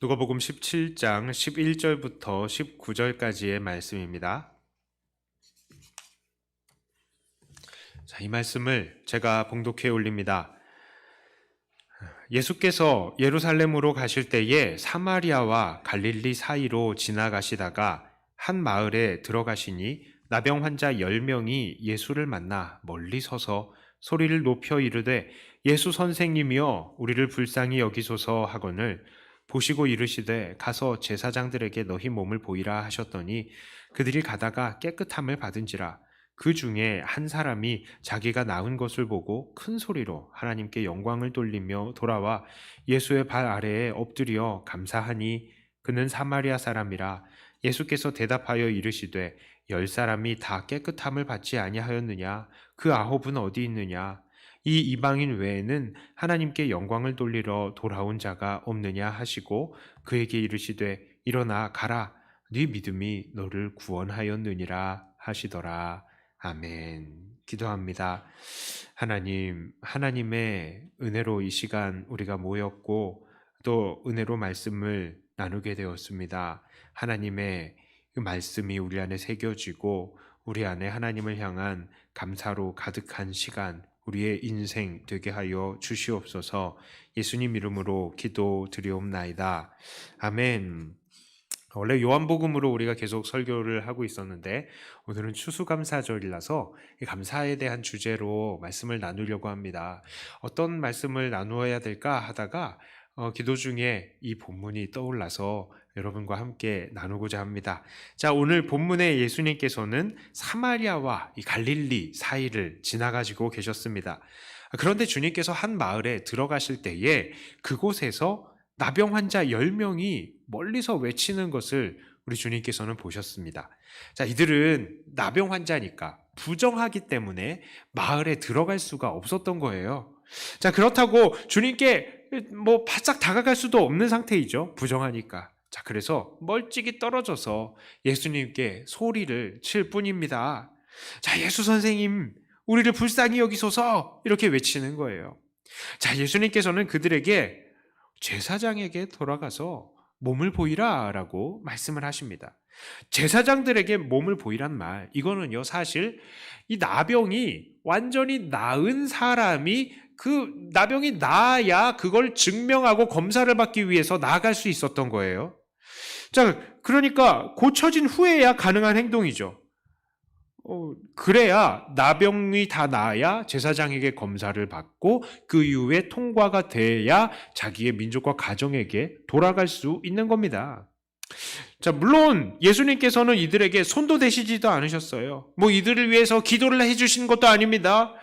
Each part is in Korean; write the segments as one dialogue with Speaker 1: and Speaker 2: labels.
Speaker 1: 누가복음 17장 11절부터 19절까지의 말씀입니다. 자, 이 말씀을 제가 봉독해 올립니다. 예수께서 예루살렘으로 가실 때에 사마리아와 갈릴리 사이로 지나가시다가 한 마을에 들어가시니 나병 환자 10명이 예수를 만나 멀리 서서 소리를 높여 이르되 예수 선생님이여 우리를 불쌍히 여기소서 하거늘 보시고 이르시되 가서 제사장들에게 너희 몸을 보이라 하셨더니 그들이 가다가 깨끗함을 받은지라. 그 중에 한 사람이 자기가 나은 것을 보고 큰 소리로 하나님께 영광을 돌리며 돌아와 예수의 발 아래에 엎드려 감사하니 그는 사마리아 사람이라. 예수께서 대답하여 이르시되 10사람이 다 깨끗함을 받지 아니하였느냐? 그 9은 어디 있느냐? 이 이방인 외에는 하나님께 영광을 돌리러 돌아온 자가 없느냐 하시고 그에게 이르시되 일어나 가라. 네 믿음이 너를 구원하였느니라 하시더라. 아멘. 기도합니다. 하나님, 하나님의 은혜로 이 시간 우리가 모였고 또 은혜로 말씀을 나누게 되었습니다. 하나님의 그 말씀이 우리 안에 새겨지고 우리 안에 하나님을 향한 감사로 가득한 시간, 우리의 인생 되게 하여 주시옵소서. 예수님 이름으로 기도드리옵나이다. 아멘. 원래 요한복음으로 우리가 계속 설교를 하고 있었는데 오늘은 추수감사절이라서 감사에 대한 주제로 말씀을 나누려고 합니다. 어떤 말씀을 나누어야 될까 하다가 기도 중에 이 본문이 떠올라서 여러분과 함께 나누고자 합니다. 자, 오늘 본문에 예수님께서는 사마리아와 이 갈릴리 사이를 지나가지고 계셨습니다. 그런데 주님께서 한 마을에 들어가실 때에 그곳에서 나병 환자 10명이 멀리서 외치는 것을 우리 주님께서는 보셨습니다. 자, 이들은 나병 환자니까 부정하기 때문에 마을에 들어갈 수가 없었던 거예요. 자, 그렇다고 주님께 바짝 다가갈 수도 없는 상태이죠. 부정하니까. 자, 그래서 멀찍이 떨어져서 예수님께 소리를 칠 뿐입니다. 자, 예수 선생님, 우리를 불쌍히 여기소서 이렇게 외치는 거예요. 자, 예수님께서는 그들에게 제사장에게 돌아가서 몸을 보이라 라고 말씀을 하십니다. 제사장들에게 몸을 보이란 말, 이거는요 사실 이 나병이 완전히 나은 사람이 그 나병이 나아야 그걸 증명하고 검사를 받기 위해서 나아갈 수 있었던 거예요. 자, 그러니까 고쳐진 후에야 가능한 행동이죠. 그래야 나병이 다 나아야 제사장에게 검사를 받고 그 이후에 통과가 돼야 자기의 민족과 가정에게 돌아갈 수 있는 겁니다. 자, 물론 예수님께서는 이들에게 손도 대시지도 않으셨어요. 이들을 위해서 기도를 해주신 것도 아닙니다.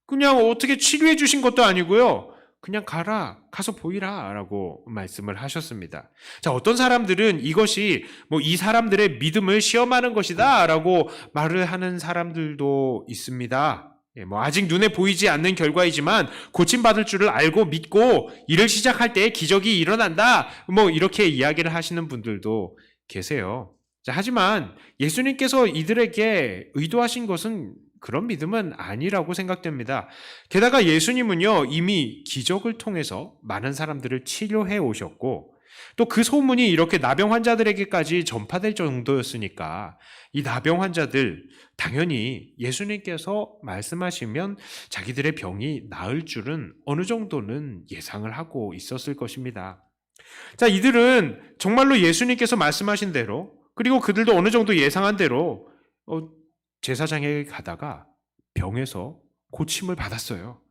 Speaker 1: 그냥 어떻게 치료해 주신 것도 아니고요. 그냥 가서 보이라 라고 말씀을 하셨습니다. 자, 어떤 사람들은 이것이 이 사람들의 믿음을 시험하는 것이다 라고 말을 하는 사람들도 있습니다. 아직 눈에 보이지 않는 결과이지만 고침받을 줄을 알고 믿고 일을 시작할 때 기적이 일어난다. 이렇게 이야기를 하시는 분들도 계세요. 자, 하지만 예수님께서 이들에게 의도하신 것은 그런 믿음은 아니라고 생각됩니다. 게다가 예수님은요, 이미 기적을 통해서 많은 사람들을 치료해 오셨고, 또 그 소문이 이렇게 나병 환자들에게까지 전파될 정도였으니까, 이 나병 환자들, 당연히 예수님께서 말씀하시면 자기들의 병이 나을 줄은 어느 정도는 예상을 하고 있었을 것입니다. 자, 이들은 정말로 예수님께서 말씀하신 대로, 그리고 그들도 어느 정도 예상한 대로, 제사장에게 가다가 병에서 고침을 받았어요.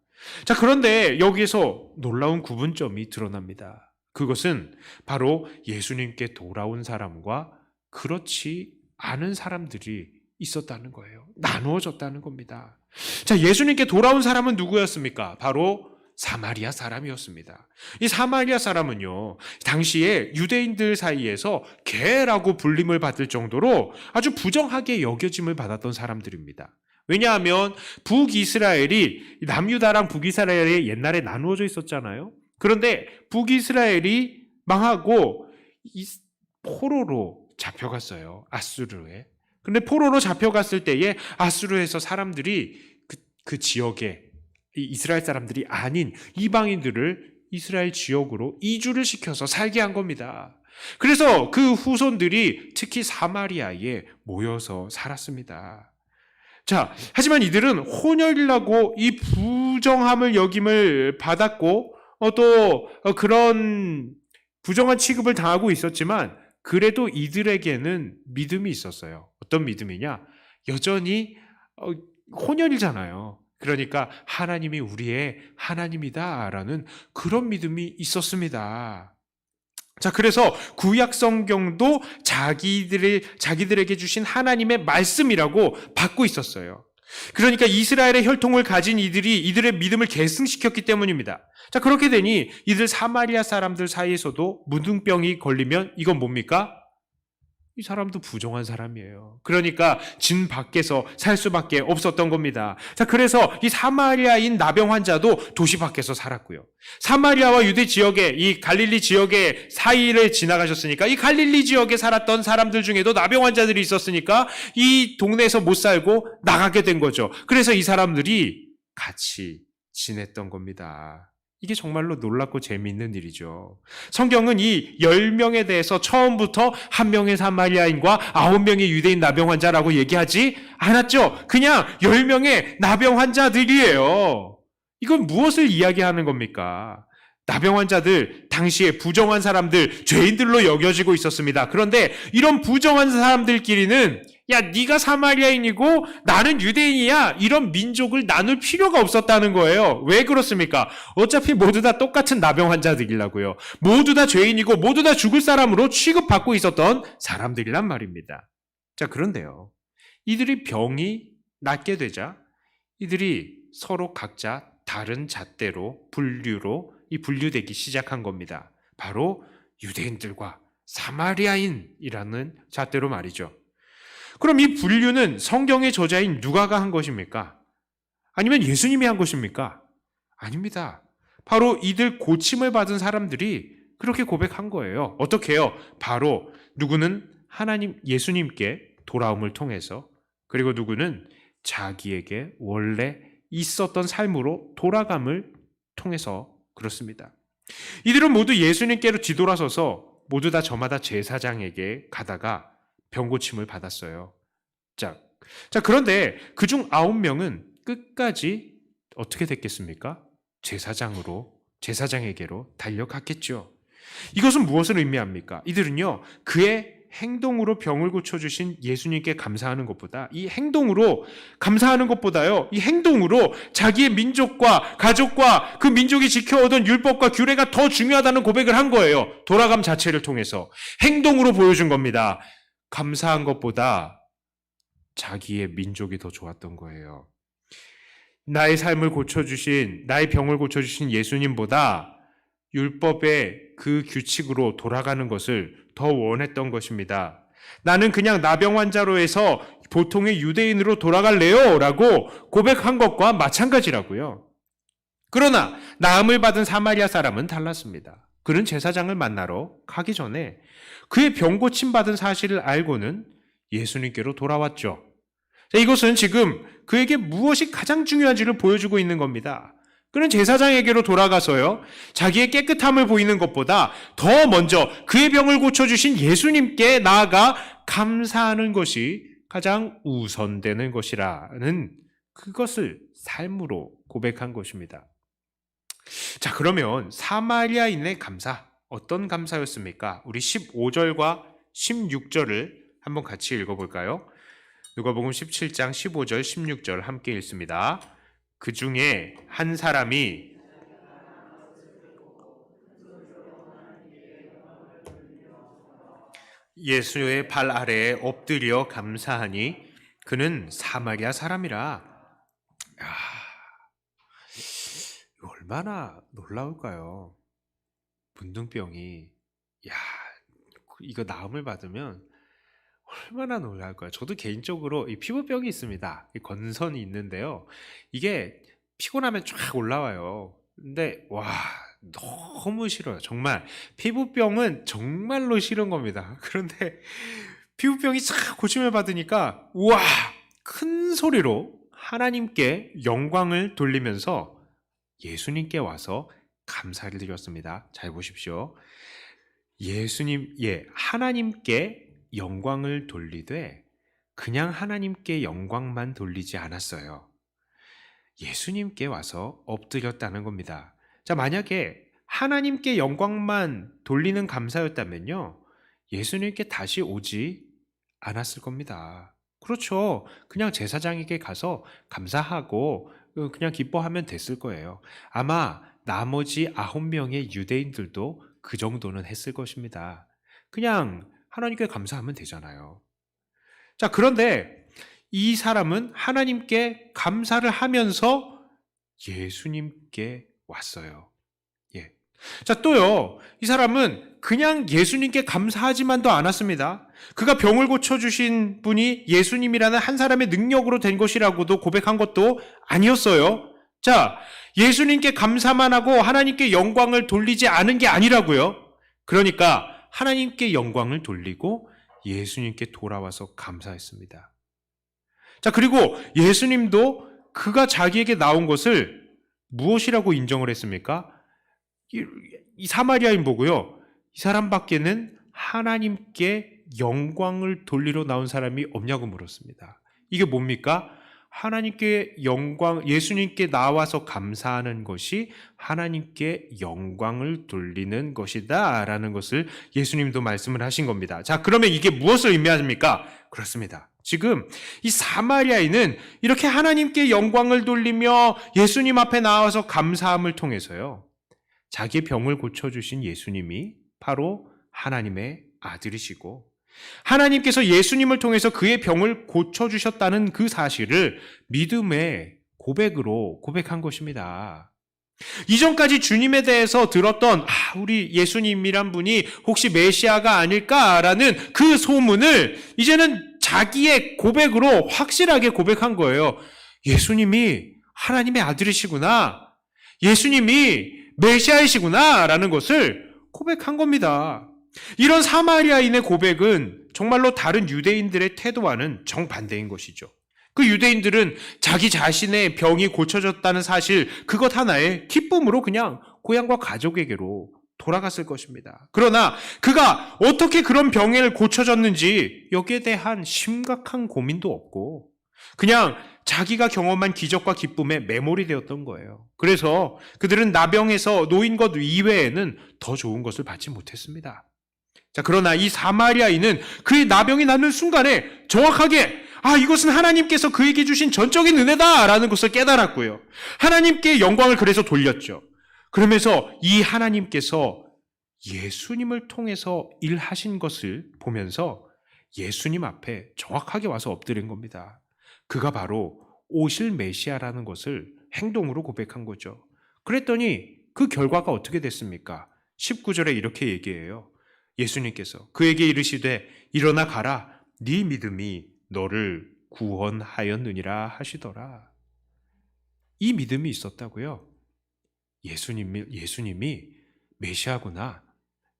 Speaker 1: 자, 그런데 여기에서 놀라운 구분점이 드러납니다. 그것은 바로 예수님께 돌아온 사람과 그렇지 않은 사람들이 있었다는 거예요. 나누어졌다는 겁니다. 자, 예수님께 돌아온 사람은 누구였습니까? 바로 사마리아 사람이었습니다. 이 사마리아 사람은요, 당시에 유대인들 사이에서 개라고 불림을 받을 정도로 아주 부정하게 여겨짐을 받았던 사람들입니다. 왜냐하면 북이스라엘이 남유다랑 북이스라엘이 옛날에 나누어져 있었잖아요. 그런데 북이스라엘이 망하고 포로로 잡혀갔어요. 아수르에. 근데 포로로 잡혀갔을 때에 아수르에서 사람들이 그 지역에 이스라엘 사람들이 아닌 이방인들을 이스라엘 지역으로 이주를 시켜서 살게 한 겁니다. 그래서 그 후손들이 특히 사마리아에 모여서 살았습니다. 자, 하지만 이들은 혼혈이라고 이 부정함을 여김을 받았고 또 그런 부정한 취급을 당하고 있었지만 그래도 이들에게는 믿음이 있었어요. 어떤 믿음이냐? 여전히 혼혈이잖아요. 그러니까 하나님이 우리의 하나님이다라는 그런 믿음이 있었습니다. 자, 그래서 구약 성경도 자기들에게 주신 하나님의 말씀이라고 받고 있었어요. 그러니까 이스라엘의 혈통을 가진 이들이 이들의 믿음을 계승시켰기 때문입니다. 자, 그렇게 되니 이들 사마리아 사람들 사이에서도 문둥병이 걸리면 이건 뭡니까? 이 사람도 부정한 사람이에요. 그러니까 진 밖에서 살 수밖에 없었던 겁니다. 자, 그래서 이 사마리아인 나병 환자도 도시 밖에서 살았고요. 사마리아와 유대 지역의 이 갈릴리 지역의 사이를 지나가셨으니까 이 갈릴리 지역에 살았던 사람들 중에도 나병 환자들이 있었으니까 이 동네에서 못 살고 나가게 된 거죠. 그래서 이 사람들이 같이 지냈던 겁니다. 이게 정말로 놀랍고 재미있는 일이죠. 성경은 이 10명에 대해서 처음부터 1명의 사마리아인과 9명의 유대인 나병 환자라고 얘기하지 않았죠. 그냥 10명의 나병 환자들이에요. 이건 무엇을 이야기하는 겁니까? 나병 환자들, 당시에 부정한 사람들, 죄인들로 여겨지고 있었습니다. 그런데 이런 부정한 사람들끼리는 야, 네가 사마리아인이고 나는 유대인이야. 이런 민족을 나눌 필요가 없었다는 거예요. 왜 그렇습니까? 어차피 모두 다 똑같은 나병 환자들이라고요. 모두 다 죄인이고 모두 다 죽을 사람으로 취급받고 있었던 사람들이란 말입니다. 자, 그런데요. 이들이 병이 낫게 되자 이들이 서로 각자 다른 잣대로 분류되기 시작한 겁니다. 바로 유대인들과 사마리아인이라는 잣대로 말이죠. 그럼 이 분류는 성경의 저자인 누가가 한 것입니까? 아니면 예수님이 한 것입니까? 아닙니다. 바로 이들 고침을 받은 사람들이 그렇게 고백한 거예요. 어떻게 해요? 바로 누구는 하나님 예수님께 돌아옴을 통해서, 그리고 누구는 자기에게 원래 있었던 삶으로 돌아감을 통해서 그렇습니다. 이들은 모두 예수님께로 뒤돌아서서 모두 다 저마다 제사장에게 가다가 병고침을 받았어요. 자, 그런데 그중 9명은 끝까지 어떻게 됐겠습니까? 제사장에게로 달려갔겠죠. 이것은 무엇을 의미합니까? 이들은요, 그의 행동으로 병을 고쳐주신 예수님께 감사하는 것보다, 이 행동으로 감사하는 것보다요, 이 행동으로 자기의 민족과 가족과 그 민족이 지켜오던 율법과 규례가 더 중요하다는 고백을 한 거예요. 돌아감 자체를 통해서 행동으로 보여준 겁니다. 감사한 것보다 자기의 민족이 더 좋았던 거예요. 나의 병을 고쳐주신 예수님보다 율법의 그 규칙으로 돌아가는 것을 더 원했던 것입니다. 나는 그냥 나병 환자로 해서 보통의 유대인으로 돌아갈래요 라고 고백한 것과 마찬가지라고요. 그러나 나음을 받은 사마리아 사람은 달랐습니다. 그는 제사장을 만나러 가기 전에 그의 병 고침 받은 사실을 알고는 예수님께로 돌아왔죠. 이것은 지금 그에게 무엇이 가장 중요한지를 보여주고 있는 겁니다. 그는 제사장에게로 돌아가서요, 자기의 깨끗함을 보이는 것보다 더 먼저 그의 병을 고쳐주신 예수님께 나아가 감사하는 것이 가장 우선되는 것이라는 그것을 삶으로 고백한 것입니다. 자, 그러면 사마리아인의 감사, 어떤 감사였습니까? 우리 15절과 16절을 한번 같이 읽어볼까요? 누가복음 17장 15절 16절 함께 읽습니다. 그 중에 한 사람이 예수의 발 아래에 엎드려 감사하니 그는 사마리아 사람이라. 얼마나 놀라울까요? 문둥병이, 이거 나음을 받으면 얼마나 놀랄까요? 저도 개인적으로 이 피부병이 있습니다. 이 건선이 있는데요. 이게 피곤하면 쫙 올라와요. 근데 너무 싫어요. 정말 피부병은 정말로 싫은 겁니다. 그런데 피부병이 싹 고침을 받으니까 큰 소리로 하나님께 영광을 돌리면서 예수님께 와서 감사를 드렸습니다. 잘 보십시오. 하나님께 영광을 돌리되 그냥 하나님께 영광만 돌리지 않았어요. 예수님께 와서 엎드렸다는 겁니다. 자, 만약에 하나님께 영광만 돌리는 감사였다면요, 예수님께 다시 오지 않았을 겁니다. 그렇죠. 그냥 제사장에게 가서 감사하고 그냥 기뻐하면 됐을 거예요. 아마 나머지 9명의 유대인들도 그 정도는 했을 것입니다. 그냥 하나님께 감사하면 되잖아요. 자, 그런데 이 사람은 하나님께 감사를 하면서 예수님께 왔어요. 예. 자, 또요. 이 사람은 그냥 예수님께 감사하지만도 않았습니다. 그가 병을 고쳐주신 분이 예수님이라는 한 사람의 능력으로 된 것이라고도 고백한 것도 아니었어요. 자, 예수님께 감사만 하고 하나님께 영광을 돌리지 않은 게 아니라고요. 그러니까 하나님께 영광을 돌리고 예수님께 돌아와서 감사했습니다. 자, 그리고 예수님도 그가 자기에게 나온 것을 무엇이라고 인정을 했습니까? 이 사마리아인 보고요, 이 사람밖에는 하나님께 영광을 돌리러 나온 사람이 없냐고 물었습니다. 이게 뭡니까? 하나님께 영광, 예수님께 나와서 감사하는 것이 하나님께 영광을 돌리는 것이다 라는 것을 예수님도 말씀을 하신 겁니다. 자, 그러면 이게 무엇을 의미합니까? 그렇습니다. 지금 이 사마리아인은 이렇게 하나님께 영광을 돌리며 예수님 앞에 나와서 감사함을 통해서요, 자기의 병을 고쳐주신 예수님이 바로 하나님의 아들이시고 하나님께서 예수님을 통해서 그의 병을 고쳐주셨다는 그 사실을 믿음의 고백으로 고백한 것입니다. 이전까지 주님에 대해서 들었던 우리 예수님이란 분이 혹시 메시아가 아닐까라는 그 소문을 이제는 자기의 고백으로 확실하게 고백한 거예요. 예수님이 하나님의 아들이시구나, 예수님이 메시아이시구나 라는 것을 고백한 겁니다. 이런 사마리아인의 고백은 정말로 다른 유대인들의 태도와는 정반대인 것이죠. 그 유대인들은 자기 자신의 병이 고쳐졌다는 사실, 그것 하나에 기쁨으로 그냥 고향과 가족에게로 돌아갔을 것입니다. 그러나 그가 어떻게 그런 병을 고쳐졌는지 여기에 대한 심각한 고민도 없고 그냥 자기가 경험한 기적과 기쁨에 매몰이 되었던 거예요. 그래서 그들은 나병에서 놓인 것 이외에는 더 좋은 것을 받지 못했습니다. 자, 그러나 이 사마리아인은 그의 나병이 낫는 순간에 정확하게 이것은 하나님께서 그에게 주신 전적인 은혜다라는 것을 깨달았고요. 하나님께 영광을 그래서 돌렸죠. 그러면서 이 하나님께서 예수님을 통해서 일하신 것을 보면서 예수님 앞에 정확하게 와서 엎드린 겁니다. 그가 바로 오실 메시아라는 것을 행동으로 고백한 거죠. 그랬더니 그 결과가 어떻게 됐습니까? 19절에 이렇게 얘기해요. 예수님께서 그에게 이르시되 일어나 가라, 네 믿음이 너를 구원하였느니라 하시더라. 이 믿음이 있었다고요. 예수님이 메시아구나,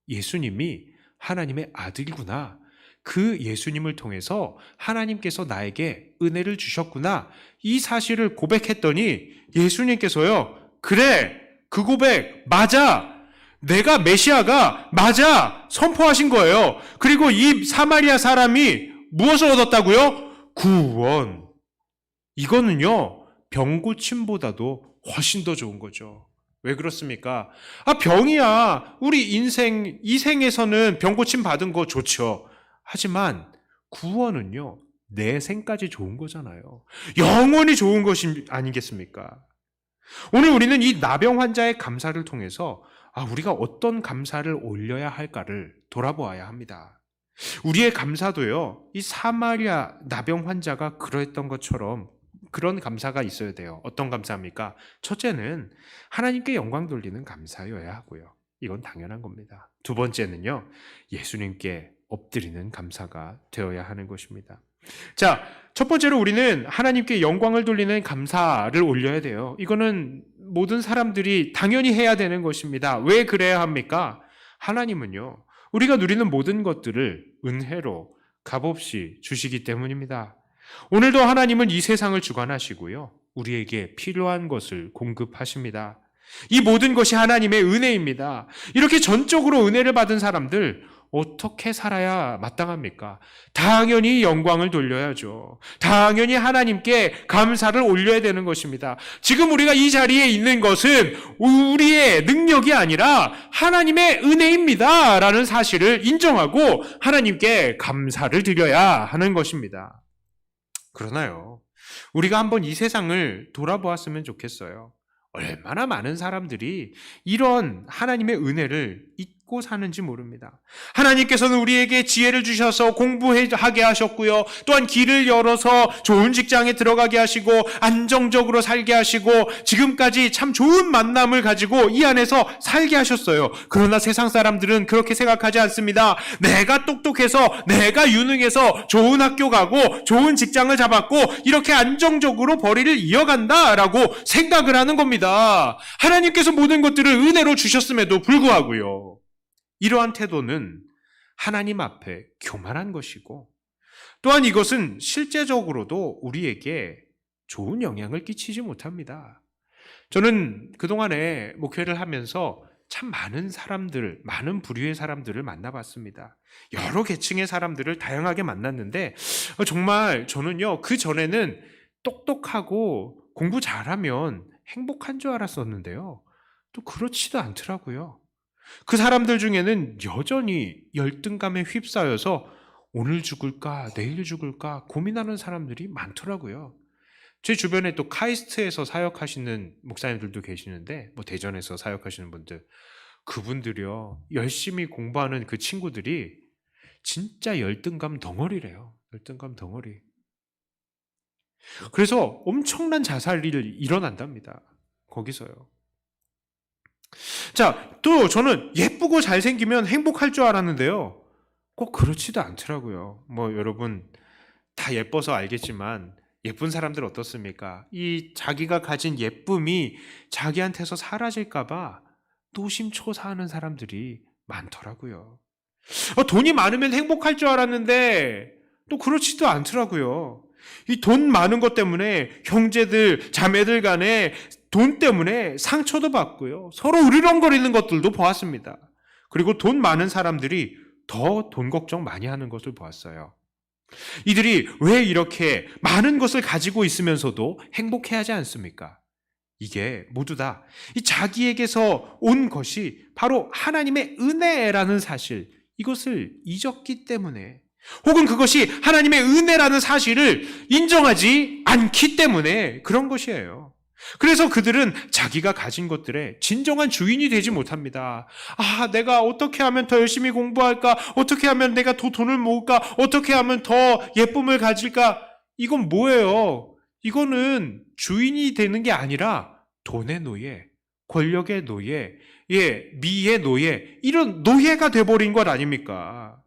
Speaker 1: 예수님이 하나님의 아들이구나, 그 예수님을 통해서 하나님께서 나에게 은혜를 주셨구나, 이 사실을 고백했더니 예수님께서요, 그래, 그 고백 맞아, 내가 메시아가 맞아 선포하신 거예요. 그리고 이 사마리아 사람이 무엇을 얻었다고요? 구원. 이거는요, 병 고침보다도 훨씬 더 좋은 거죠. 왜 그렇습니까? 병이야, 우리 인생, 이 생에서는 병 고침 받은 거 좋죠. 하지만 구원은요, 내 생까지 좋은 거잖아요. 영원히 좋은 것이 아니겠습니까? 오늘 우리는 이 나병 환자의 감사를 통해서 우리가 어떤 감사를 올려야 할까를 돌아보아야 합니다. 우리의 감사도요, 이 사마리아 나병 환자가 그러했던 것처럼 그런 감사가 있어야 돼요. 어떤 감사입니까? 첫째는 하나님께 영광 돌리는 감사여야 하고요. 이건 당연한 겁니다. 두 번째는요, 예수님께 엎드리는 감사가 되어야 하는 것입니다. 자, 첫 번째로 우리는 하나님께 영광을 돌리는 감사를 올려야 돼요. 이거는 모든 사람들이 당연히 해야 되는 것입니다. 왜 그래야 합니까? 하나님은요, 우리가 누리는 모든 것들을 은혜로 값없이 주시기 때문입니다. 오늘도 하나님은 이 세상을 주관하시고요, 우리에게 필요한 것을 공급하십니다. 이 모든 것이 하나님의 은혜입니다. 이렇게 전적으로 은혜를 받은 사람들 어떻게 살아야 마땅합니까? 당연히 영광을 돌려야죠. 당연히 하나님께 감사를 올려야 되는 것입니다. 지금 우리가 이 자리에 있는 것은 우리의 능력이 아니라 하나님의 은혜입니다. 라는 사실을 인정하고 하나님께 감사를 드려야 하는 것입니다. 그러나요, 우리가 한번 이 세상을 돌아보았으면 좋겠어요. 얼마나 많은 사람들이 이런 하나님의 은혜를 잊고 사는지 모릅니다. 하나님께서는 우리에게 지혜를 주셔서 공부하게 하셨고요. 또한 길을 열어서 좋은 직장에 들어가게 하시고 안정적으로 살게 하시고 지금까지 참 좋은 만남을 가지고 이 안에서 살게 하셨어요. 그러나 세상 사람들은 그렇게 생각하지 않습니다. 내가 똑똑해서 내가 유능해서 좋은 학교 가고 좋은 직장을 잡았고 이렇게 안정적으로 벌이를 이어간다라고 생각을 하는 겁니다. 하나님께서 모든 것들을 은혜로 주셨음에도 불구하고요. 이러한 태도는 하나님 앞에 교만한 것이고 또한 이것은 실제적으로도 우리에게 좋은 영향을 끼치지 못합니다. 저는 그동안에 목회를 하면서 참 많은 사람들, 많은 부류의 사람들을 만나봤습니다. 여러 계층의 사람들을 다양하게 만났는데 정말 저는요, 그 전에는 똑똑하고 공부 잘하면 행복한 줄 알았었는데요. 또 그렇지도 않더라고요. 그 사람들 중에는 여전히 열등감에 휩싸여서 오늘 죽을까 내일 죽을까 고민하는 사람들이 많더라고요. 제 주변에 또 카이스트에서 사역하시는 목사님들도 계시는데 대전에서 사역하시는 분들, 그분들이요, 열심히 공부하는 그 친구들이 진짜 열등감 덩어리래요. 열등감 덩어리. 그래서 엄청난 자살이 일어난답니다. 거기서요. 자, 또 저는 예쁘고 잘생기면 행복할 줄 알았는데요. 꼭 그렇지도 않더라고요. 여러분 다 예뻐서 알겠지만 예쁜 사람들 어떻습니까? 이 자기가 가진 예쁨이 자기한테서 사라질까봐 노심초사하는 사람들이 많더라고요. 돈이 많으면 행복할 줄 알았는데 또 그렇지도 않더라고요. 이 돈 많은 것 때문에 형제들, 자매들 간에 돈 때문에 상처도 받고요. 서로 으르렁거리는 것들도 보았습니다. 그리고 돈 많은 사람들이 더 돈 걱정 많이 하는 것을 보았어요. 이들이 왜 이렇게 많은 것을 가지고 있으면서도 행복해하지 않습니까? 이게 모두 다 이 자기에게서 온 것이 바로 하나님의 은혜라는 사실, 이것을 잊었기 때문에, 혹은 그것이 하나님의 은혜라는 사실을 인정하지 않기 때문에 그런 것이에요. 그래서 그들은 자기가 가진 것들의 진정한 주인이 되지 못합니다. 내가 어떻게 하면 더 열심히 공부할까? 어떻게 하면 내가 더 돈을 모을까? 어떻게 하면 더 예쁨을 가질까? 이건 뭐예요? 이거는 주인이 되는 게 아니라 돈의 노예, 권력의 노예, 미의 노예, 이런 노예가 돼버린 것 아닙니까?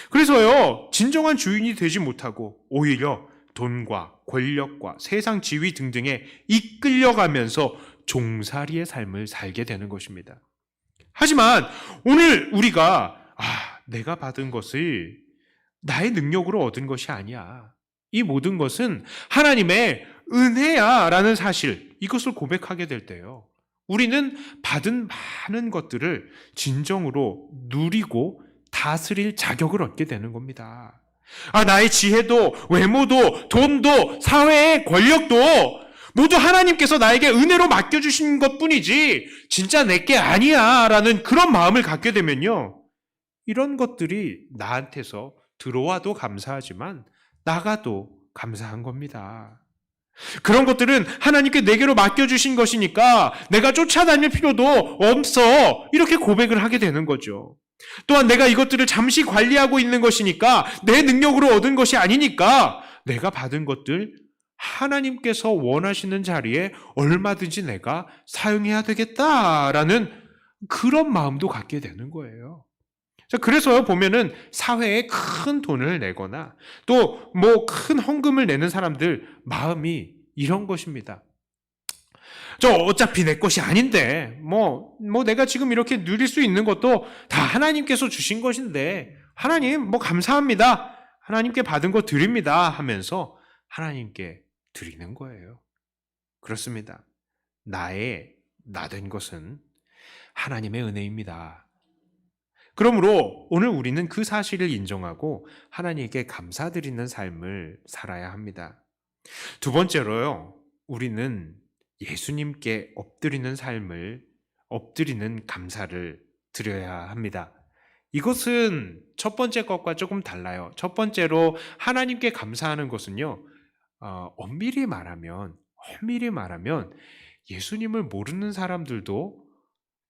Speaker 1: 그래서요, 진정한 주인이 되지 못하고 오히려 돈과 권력과 세상 지위 등등에 이끌려가면서 종살이의 삶을 살게 되는 것입니다. 하지만 오늘 우리가 내가 받은 것을 나의 능력으로 얻은 것이 아니야, 이 모든 것은 하나님의 은혜야 라는 사실, 이것을 고백하게 될 때요, 우리는 받은 많은 것들을 진정으로 누리고 다스릴 자격을 얻게 되는 겁니다. 나의 지혜도 외모도 돈도 사회의 권력도 모두 하나님께서 나에게 은혜로 맡겨주신 것뿐이지 진짜 내게 아니야 라는 그런 마음을 갖게 되면요, 이런 것들이 나한테서 들어와도 감사하지만 나가도 감사한 겁니다. 그런 것들은 하나님께 내게로 맡겨주신 것이니까 내가 쫓아다닐 필요도 없어, 이렇게 고백을 하게 되는 거죠. 또한 내가 이것들을 잠시 관리하고 있는 것이니까 내 능력으로 얻은 것이 아니니까 내가 받은 것들 하나님께서 원하시는 자리에 얼마든지 내가 사용해야 되겠다라는 그런 마음도 갖게 되는 거예요. 그래서 보면은 사회에 큰 돈을 내거나 또 큰 헌금을 내는 사람들 마음이 이런 것입니다. 저 어차피 내 것이 아닌데 내가 지금 이렇게 누릴 수 있는 것도 다 하나님께서 주신 것인데 하나님 감사합니다, 하나님께 받은 거 드립니다 하면서 하나님께 드리는 거예요. 그렇습니다. 나의 나된 것은 하나님의 은혜입니다. 그러므로 오늘 우리는 그 사실을 인정하고 하나님께 감사드리는 삶을 살아야 합니다. 두 번째로요, 우리는 예수님께 엎드리는 감사를 드려야 합니다. 이것은 첫 번째 것과 조금 달라요. 첫 번째로 하나님께 감사하는 것은요, 엄밀히 말하면 예수님을 모르는 사람들도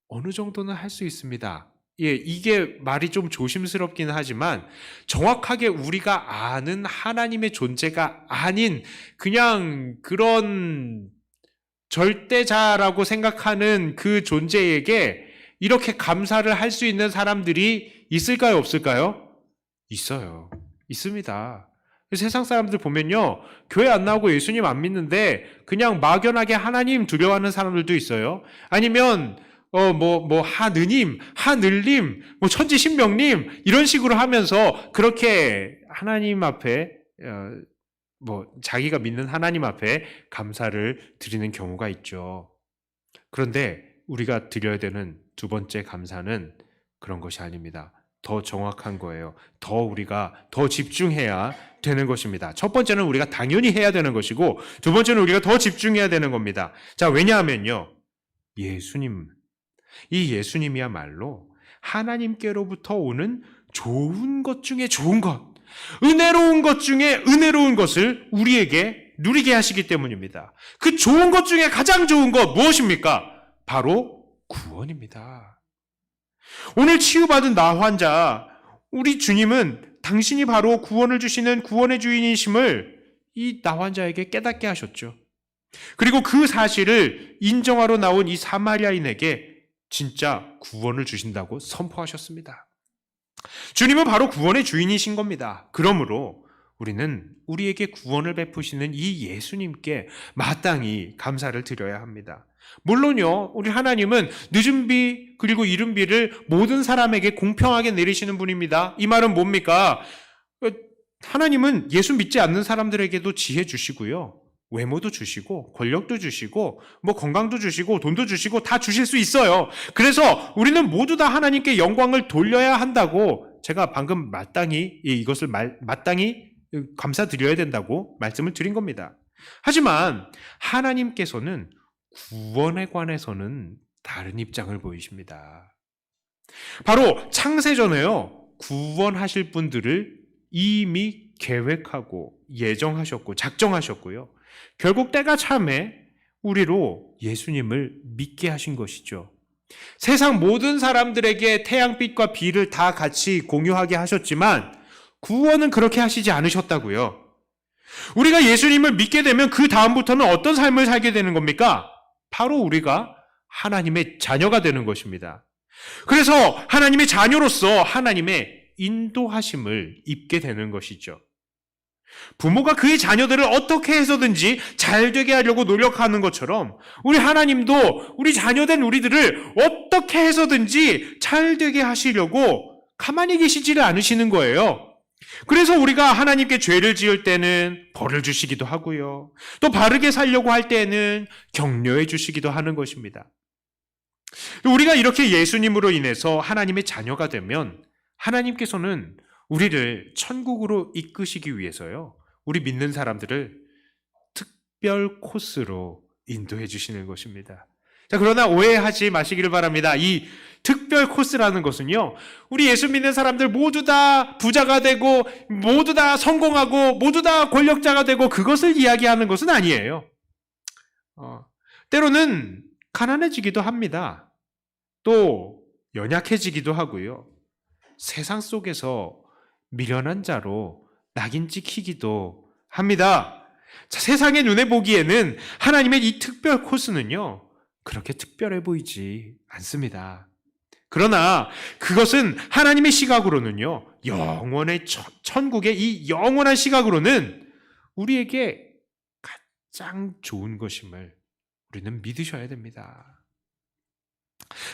Speaker 1: 어느 정도는 할 수 있습니다. 예, 이게 말이 좀 조심스럽긴 하지만 정확하게 우리가 아는 하나님의 존재가 아닌 그냥 그런 절대자라고 생각하는 그 존재에게 이렇게 감사를 할 수 있는 사람들이 있을까요, 없을까요? 있어요. 있습니다. 세상 사람들 보면요, 교회 안 나오고 예수님 안 믿는데 그냥 막연하게 하나님 두려워하는 사람들도 있어요. 아니면 하느님, 하늘님, 천지신명님 이런 식으로 하면서 그렇게 하나님 앞에 자기가 믿는 하나님 앞에 감사를 드리는 경우가 있죠. 그런데 우리가 드려야 되는 두 번째 감사는 그런 것이 아닙니다. 더 정확한 거예요. 우리가 더 집중해야 되는 것입니다. 첫 번째는 우리가 당연히 해야 되는 것이고, 두 번째는 우리가 더 집중해야 되는 겁니다. 자, 왜냐하면요, 이 예수님이야말로 하나님께로부터 오는 좋은 것 중에 좋은 것, 은혜로운 것 중에 은혜로운 것을 우리에게 누리게 하시기 때문입니다. 그 좋은 것 중에 가장 좋은 것 무엇입니까? 바로 구원입니다. 오늘 치유받은 나 환자, 우리 주님은 당신이 바로 구원을 주시는 구원의 주인이심을 이 나 환자에게 깨닫게 하셨죠. 그리고 그 사실을 인정하러 나온 이 사마리아인에게 진짜 구원을 주신다고 선포하셨습니다. 주님은 바로 구원의 주인이신 겁니다. 그러므로 우리는 우리에게 구원을 베푸시는 이 예수님께 마땅히 감사를 드려야 합니다. 물론요, 우리 하나님은 늦은 비 그리고 이른 비를 모든 사람에게 공평하게 내리시는 분입니다. 이 말은 뭡니까? 하나님은 예수 믿지 않는 사람들에게도 지혜 주시고요, 외모도 주시고 권력도 주시고 건강도 주시고 돈도 주시고 다 주실 수 있어요. 그래서 우리는 모두 다 하나님께 영광을 돌려야 한다고 제가 방금 이것을 마땅히 감사드려야 된다고 말씀을 드린 겁니다. 하지만 하나님께서는 구원에 관해서는 다른 입장을 보이십니다. 바로 창세전에요, 구원하실 분들을 이미 계획하고 예정하셨고 작정하셨고요, 결국 때가 참에 우리로 예수님을 믿게 하신 것이죠. 세상 모든 사람들에게 태양빛과 비를 다 같이 공유하게 하셨지만 구원은 그렇게 하시지 않으셨다고요. 우리가 예수님을 믿게 되면 그 다음부터는 어떤 삶을 살게 되는 겁니까? 바로 우리가 하나님의 자녀가 되는 것입니다. 그래서 하나님의 자녀로서 하나님의 인도하심을 입게 되는 것이죠. 부모가 그의 자녀들을 어떻게 해서든지 잘 되게 하려고 노력하는 것처럼 우리 하나님도 우리 자녀된 우리들을 어떻게 해서든지 잘 되게 하시려고 가만히 계시지를 않으시는 거예요. 그래서 우리가 하나님께 죄를 지을 때는 벌을 주시기도 하고요, 또 바르게 살려고 할 때는 격려해 주시기도 하는 것입니다. 우리가 이렇게 예수님으로 인해서 하나님의 자녀가 되면 하나님께서는 우리를 천국으로 이끄시기 위해서요, 우리 믿는 사람들을 특별 코스로 인도해 주시는 것입니다. 자, 그러나 오해하지 마시기를 바랍니다. 이 특별 코스라는 것은요, 우리 예수 믿는 사람들 모두 다 부자가 되고 모두 다 성공하고 모두 다 권력자가 되고 그것을 이야기하는 것은 아니에요. 때로는 가난해지기도 합니다. 또 연약해지기도 하고요, 세상 속에서 미련한 자로 낙인 찍히기도 합니다. 자, 세상의 눈에 보기에는 하나님의 이 특별 코스는요, 그렇게 특별해 보이지 않습니다. 그러나 그것은 하나님의 시각으로는요, 영원의 천국의 이 영원한 시각으로는 우리에게 가장 좋은 것임을 우리는 믿으셔야 됩니다.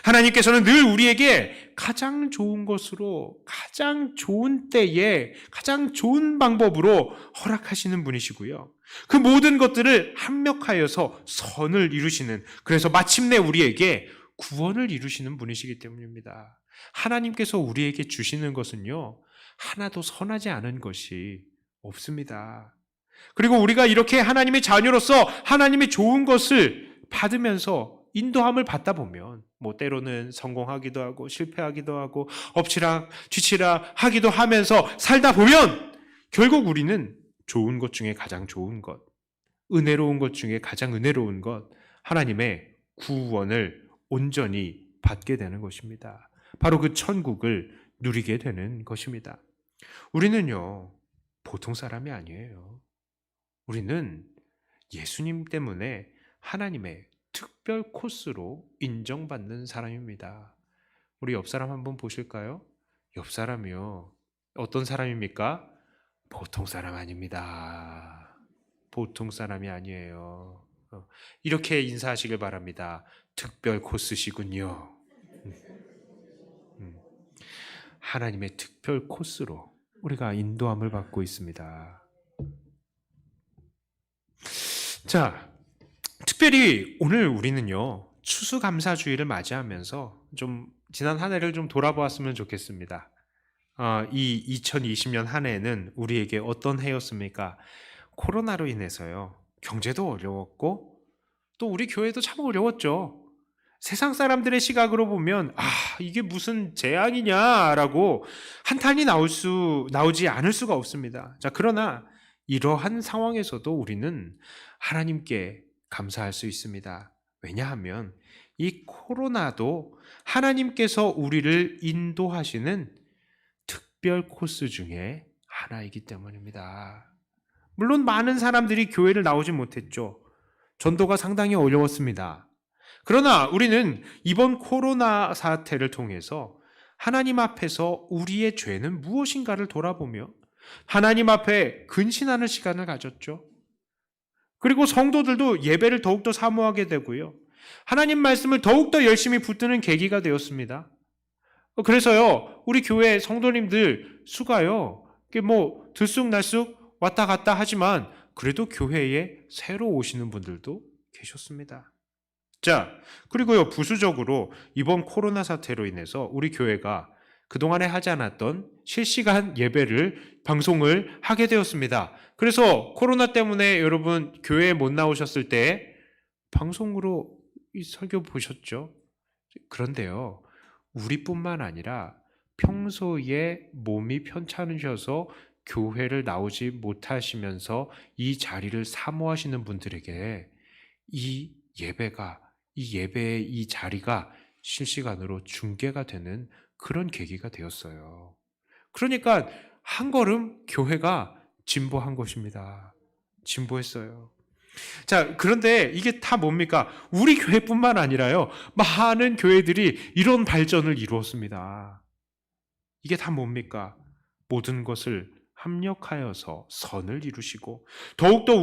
Speaker 1: 하나님께서는 늘 우리에게 가장 좋은 것으로, 가장 좋은 때에, 가장 좋은 방법으로 허락하시는 분이시고요. 그 모든 것들을 합력하여서 선을 이루시는, 그래서 마침내 우리에게 구원을 이루시는 분이시기 때문입니다. 하나님께서 우리에게 주시는 것은요, 하나도 선하지 않은 것이 없습니다. 그리고 우리가 이렇게 하나님의 자녀로서 하나님의 좋은 것을 받으면서 인도함을 받다 보면 때로는 성공하기도 하고 실패하기도 하고 엎치락 뒤치락 하기도 하면서 살다 보면 결국 우리는 좋은 것 중에 가장 좋은 것, 은혜로운 것 중에 가장 은혜로운 것, 하나님의 구원을 온전히 받게 되는 것입니다. 바로 그 천국을 누리게 되는 것입니다. 우리는요, 보통 사람이 아니에요. 우리는 예수님 때문에 하나님의 특별 코스로 인정받는 사람입니다. 우리 옆 사람 한번 보실까요? 옆 사람이요. 어떤 사람입니까? 보통 사람 아닙니다. 보통 사람이 아니에요. 이렇게 인사하시길 바랍니다. 특별 코스시군요. 하나님의 특별 코스로 우리가 인도함을 받고 있습니다. 자, 특별히 오늘 우리는요, 추수감사주의를 맞이하면서 좀 지난 한 해를 좀 돌아보았으면 좋겠습니다. 이 2020년 한 해는 우리에게 어떤 해였습니까? 코로나로 인해서요, 경제도 어려웠고 또 우리 교회도 참 어려웠죠. 세상 사람들의 시각으로 보면 이게 무슨 재앙이냐라고 한탄이 나오지 않을 수가 없습니다. 자, 그러나 이러한 상황에서도 우리는 하나님께 감사할 수 있습니다. 왜냐하면 이 코로나도 하나님께서 우리를 인도하시는 특별 코스 중에 하나이기 때문입니다. 물론 많은 사람들이 교회를 나오지 못했죠. 전도가 상당히 어려웠습니다. 그러나 우리는 이번 코로나 사태를 통해서 하나님 앞에서 우리의 죄는 무엇인가를 돌아보며 하나님 앞에 근신하는 시간을 가졌죠. 그리고 성도들도 예배를 더욱더 사모하게 되고요. 하나님 말씀을 더욱더 열심히 붙드는 계기가 되었습니다. 그래서요, 우리 교회 성도님들 수가요, 들쑥날쑥 왔다 갔다 하지만 그래도 교회에 새로 오시는 분들도 계셨습니다. 자, 그리고요, 부수적으로 이번 코로나 사태로 인해서 우리 교회가 그동안에 하지 않았던 실시간 방송을 하게 되었습니다. 그래서 코로나 때문에 여러분 교회에 못 나오셨을 때 방송으로 이 설교 보셨죠? 그런데요, 우리뿐만 아니라 평소에 몸이 편찮으셔서 교회를 나오지 못하시면서 이 자리를 사모하시는 분들에게 이 예배의 이 자리가 실시간으로 중계가 되는 그런 계기가 되었어요. 그러니까 한 걸음 교회가 진보한 것입니다. 진보했어요. 자, 그런데 이게 다 뭡니까? 우리 교회뿐만 아니라요, 많은 교회들이 이런 발전을 이루었습니다. 이게 다 뭡니까? 모든 것을 합력하여서 선을 이루시고 더욱더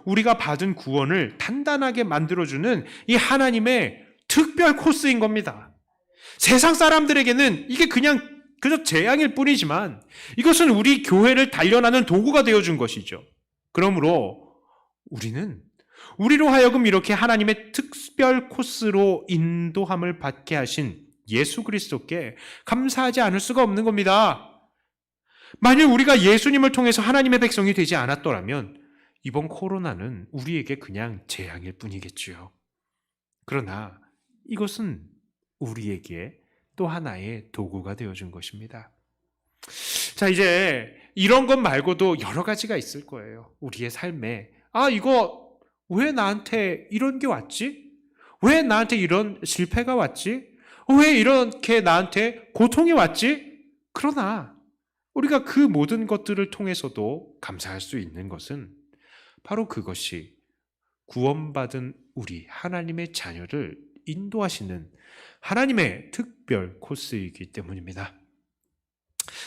Speaker 1: 우리가 받은 구원을 단단하게 만들어주는 이 하나님의 특별 코스인 겁니다. 세상 사람들에게는 이게 그저 재앙일 뿐이지만 이것은 우리 교회를 단련하는 도구가 되어준 것이죠. 그러므로 우리로 하여금 이렇게 하나님의 특별 코스로 인도함을 받게 하신 예수 그리스도께 감사하지 않을 수가 없는 겁니다. 만일 우리가 예수님을 통해서 하나님의 백성이 되지 않았더라면 이번 코로나는 우리에게 그냥 재앙일 뿐이겠지요. 그러나 이것은 우리에게 또 하나의 도구가 되어준 것입니다. 자, 이제 이런 것 말고도 여러 가지가 있을 거예요. 우리의 삶에 이거 왜 나한테 이런 게 왔지? 왜 나한테 이런 실패가 왔지? 왜 이렇게 나한테 고통이 왔지? 그러나 우리가 그 모든 것들을 통해서도 감사할 수 있는 것은 바로 그것이 구원받은 우리 하나님의 자녀를 인도하시는 하나님의 특별 코스이기 때문입니다.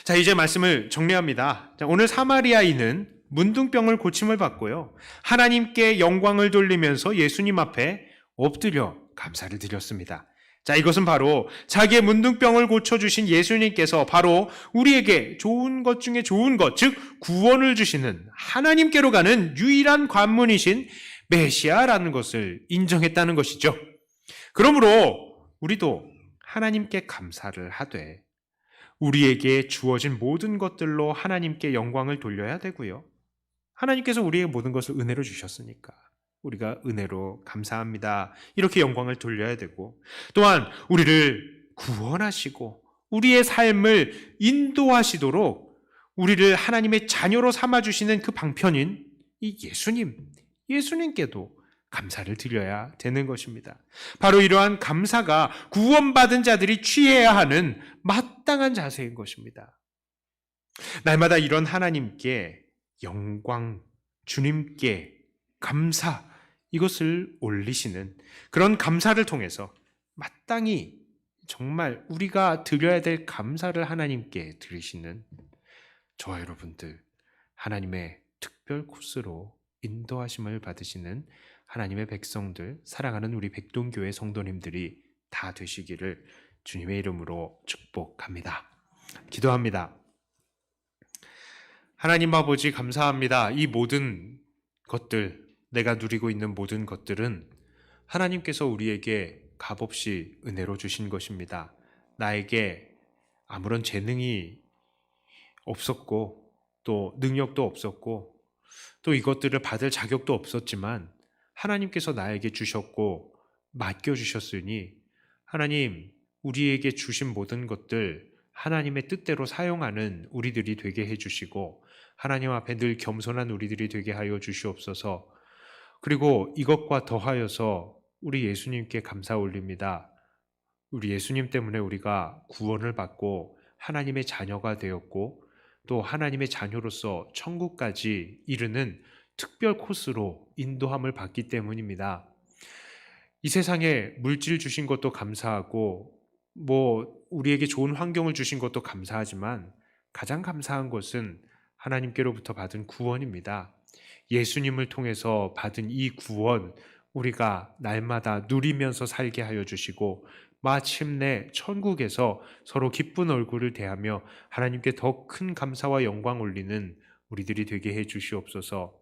Speaker 1: 자, 이제 말씀을 정리합니다. 자, 오늘 사마리아인은 문둥병을 고침을 받고요, 하나님께 영광을 돌리면서 예수님 앞에 엎드려 감사를 드렸습니다. 자, 이것은 바로 자기의 문둥병을 고쳐주신 예수님께서 바로 우리에게 좋은 것 중에 좋은 것, 즉 구원을 주시는 하나님께로 가는 유일한 관문이신 메시아라는 것을 인정했다는 것이죠. 그러므로 우리도 하나님께 감사를 하되 우리에게 주어진 모든 것들로 하나님께 영광을 돌려야 되고요. 하나님께서 우리의 모든 것을 은혜로 주셨으니까 우리가 은혜로 감사합니다. 이렇게 영광을 돌려야 되고, 또한 우리를 구원하시고 우리의 삶을 인도하시도록 우리를 하나님의 자녀로 삼아주시는 그 방편인 이 예수님께도 감사를 드려야 되는 것입니다. 바로 이러한 감사가 구원받은 자들이 취해야 하는 마땅한 자세인 것입니다. 날마다 이런 하나님께 영광, 주님께 감사, 이것을 올리시는 그런 감사를 통해서 마땅히 정말 우리가 드려야 될 감사를 하나님께 드리시는 저와 여러분들, 하나님의 특별 코스로 인도하심을 받으시는 하나님의 백성들, 사랑하는 우리 백동교회 성도님들이 다 되시기를 주님의 이름으로 축복합니다. 기도합니다. 하나님 아버지 감사합니다. 이 모든 것들, 내가 누리고 있는 모든 것들은 하나님께서 우리에게 값없이 은혜로 주신 것입니다. 나에게 아무런 재능이 없었고 또 능력도 없었고 또 이것들을 받을 자격도 없었지만 하나님께서 나에게 주셨고 맡겨주셨으니 하나님, 우리에게 주신 모든 것들 하나님의 뜻대로 사용하는 우리들이 되게 해주시고 하나님 앞에 늘 겸손한 우리들이 되게 하여 주시옵소서. 그리고 이것과 더하여서 우리 예수님께 감사 올립니다. 우리 예수님 때문에 우리가 구원을 받고 하나님의 자녀가 되었고 또 하나님의 자녀로서 천국까지 이르는 특별 코스로 인도함을 받기 때문입니다. 이 세상에 물질 주신 것도 감사하고 우리에게 좋은 환경을 주신 것도 감사하지만 가장 감사한 것은 하나님께로부터 받은 구원입니다. 예수님을 통해서 받은 이 구원, 우리가 날마다 누리면서 살게 하여 주시고 마침내 천국에서 서로 기쁜 얼굴을 대하며 하나님께 더 큰 감사와 영광 올리는 우리들이 되게 해 주시옵소서.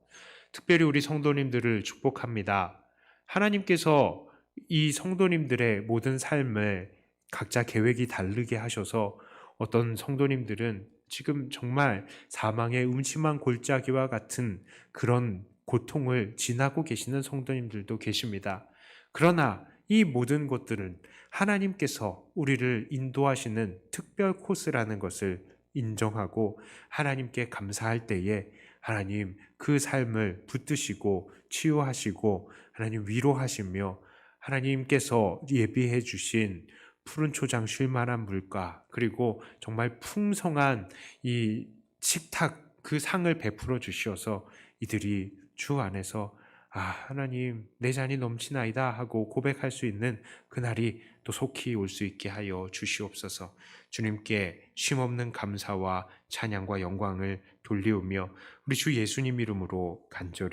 Speaker 1: 특별히 우리 성도님들을 축복합니다. 하나님께서 이 성도님들의 모든 삶을 각자 계획이 다르게 하셔서 어떤 성도님들은 지금 정말 사망의 음침한 골짜기와 같은 그런 고통을 지나고 계시는 성도님들도 계십니다. 그러나 이 모든 것들은 하나님께서 우리를 인도하시는 특별 코스라는 것을 인정하고 하나님께 감사할 때에 하나님 그 삶을 붙드시고 치유하시고 하나님 위로하시며 하나님께서 예비해 주신 푸른 초장 쉴만한 물가 그리고 정말 풍성한 이 식탁 그 상을 베풀어 주시어서 이들이 주 안에서 하나님 내 잔이 넘치나이다 하고 고백할 수 있는 그날이 또 속히 올 수 있게 하여 주시옵소서. 주님께 쉼없는 감사와 찬양과 영광을 돌리우며 우리 주 예수님 이름으로 간절히